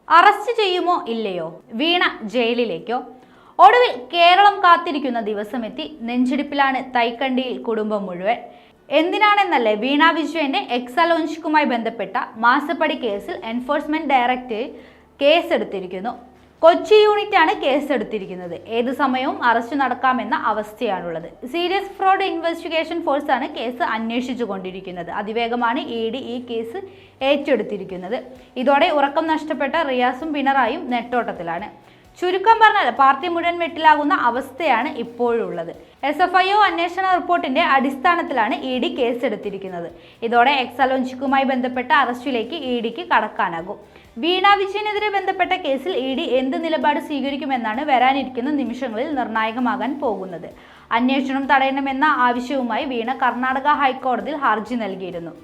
Arrest ചെയ്യുമോ ഇല്ലയോ? വീണ ജയിലിലേക്കോ? ഒടുവിൽ കേരളം കാത്തിരിക്കുന്ന ദിവസമെത്തി. നെഞ്ചിടിപ്പിലാണ് തൈക്കണ്ടിയിൽ കുടുംബം മുഴുവൻ. എന്തിനാണെന്നല്ലേ വീണ വിജയന്റെ എക്സലോഞ്ചിക്കുമായി ബന്ധപ്പെട്ട മാസപ്പടി കേസിൽ എൻഫോഴ്സ്മെന്റ് ഡയറക്ടറേറ്റ് കേസെടുത്തിരിക്കുന്നു. കൊച്ചി യൂണിറ്റാണ് കേസെടുത്തിരിക്കുന്നത്. ഏത് സമയവും അറസ്റ്റ് നടക്കാമെന്ന അവസ്ഥയാണുള്ളത്. സീരിയസ് ഫ്രോഡ് ഇൻവെസ്റ്റിഗേഷൻ ഫോഴ്സാണ് കേസ് അന്വേഷിച്ചു കൊണ്ടിരിക്കുന്നത്. അതിവേഗമാണ് ED ഈ കേസ് ഏറ്റെടുത്തിരിക്കുന്നത്. ഇതോടെ ഉറക്കം നഷ്ടപ്പെട്ട റിയാസും പിണറായും നെട്ടോട്ടത്തിലാണ്. ചുരുക്കം പറഞ്ഞാൽ പാർട്ടി മുഴുവൻ വെട്ടിലാകുന്ന അവസ്ഥയാണ് ഇപ്പോഴുള്ളത്. SFIO അന്വേഷണ റിപ്പോർട്ടിന്റെ അടിസ്ഥാനത്തിലാണ് ED കേസെടുത്തിരിക്കുന്നത്. ഇതോടെ എക്സലോഞ്ചിക്കുമായി ബന്ധപ്പെട്ട അറസ്റ്റിലേക്ക് EDക്ക് കടക്കാനാകും. വീണ വിജയനെതിരെ ബന്ധപ്പെട്ട കേസിൽ ED എന്ത് നിലപാട് സ്വീകരിക്കുമെന്നാണ് വരാനിരിക്കുന്ന നിമിഷങ്ങളിൽ നിർണായകമാകാൻ പോകുന്നത്. അന്വേഷണം തടയണമെന്ന ആവശ്യവുമായി വീണ കർണാടക ഹൈക്കോടതിയിൽ ഹർജി നൽകിയിരുന്നു.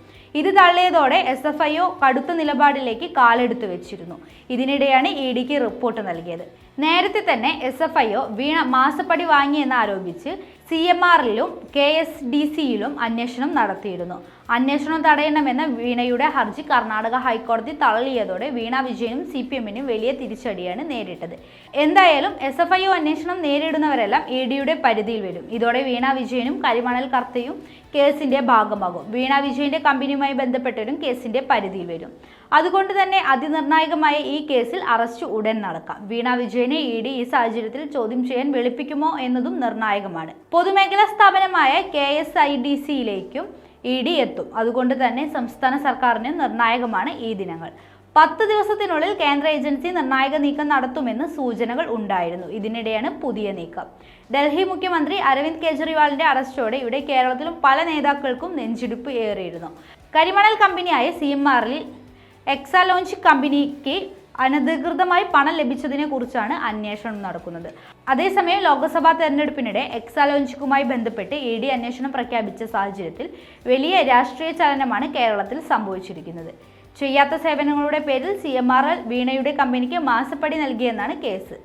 ഇത് തള്ളിയതോടെ SFIO കടുത്ത നിലപാടിലേക്ക് കാലെടുത്തു വെച്ചിരുന്നു. ഇതിനിടെയാണ് EDക്ക് റിപ്പോർട്ട് നൽകിയത്. നേരത്തെ തന്നെ SFIO വീണ മാസപ്പടി വാങ്ങിയെന്നാരോപിച്ച് CMRലും KSDCയിലും അന്വേഷണം നടത്തിയിരുന്നു. അന്വേഷണം തടയണമെന്ന വീണയുടെ ഹർജി കർണാടക ഹൈക്കോടതി തള്ളിയതോടെ വീണ വിജയനും CPMനും വലിയ തിരിച്ചടിയാണ് നേരിട്ടത്. എന്തായാലും SFIO അന്വേഷണം നേരിടുന്നവരെല്ലാം EDയുടെ പരിധിയിൽ വരും. ഇതോടെ വീണ വിജയനും കരിമണൽ കർത്തയും കേസിന്റെ ഭാഗമാകും. വീണ വിജയന്റെ കമ്പനിയുമായി ബന്ധപ്പെട്ടവരും കേസിന്റെ പരിധിയിൽ വരും. അതുകൊണ്ട് തന്നെ അതിനിർണായകമായ ഈ കേസിൽ അറസ്റ്റ് ഉടൻ നടക്കാം. വീണ വിജയനെ ED ഈ സാഹചര്യത്തിൽ ചോദ്യം ചെയ്യാൻ വിളിപ്പിക്കുമോ എന്നതും നിർണായകമാണ്. പൊതുമേഖലാ സ്ഥാപനമായ KSIDCയിലേക്കും ED എത്തും. അതുകൊണ്ട് തന്നെ സംസ്ഥാന സർക്കാരിന് നിർണായകമാണ് ഈ ദിനങ്ങൾ. 10 ദിവസത്തിനുള്ളിൽ കേന്ദ്ര ഏജൻസി നിർണായക നീക്കം നടത്തുമെന്ന് സൂചനകൾ ഉണ്ടായിരുന്നു. ഇതിനിടെയാണ് പുതിയ നീക്കം. ഡൽഹി മുഖ്യമന്ത്രി അരവിന്ദ് കെജ്രിവാളിന്റെ അറസ്റ്റോടെ ഇവിടെ കേരളത്തിലും പല നേതാക്കൾക്കും നെഞ്ചിടിപ്പ് ഏറിയിരുന്നു. കരിമണൽ കമ്പനിയായ CMRൽ എക്സലോഞ്ചിക് കമ്പനിക്ക് അനധികൃതമായി പണം ലഭിച്ചതിനെ കുറിച്ചാണ് അന്വേഷണം നടക്കുന്നത്. അതേസമയം ലോക്സഭാ തെരഞ്ഞെടുപ്പിനിടെ എക്സലോഞ്ചിക്കുമായി ബന്ധപ്പെട്ട് ED അന്വേഷണം പ്രഖ്യാപിച്ച സാഹചര്യത്തിൽ വലിയ രാഷ്ട്രീയ ചലനമാണ് കേരളത്തിൽ സംഭവിച്ചിരിക്കുന്നത്. ചെയ്യാത്ത സേവനങ്ങളുടെ പേരിൽ CMR വീണയുടെ കമ്പനിക്ക് മാസപ്പടി നൽകിയെന്നാണ് കേസ്.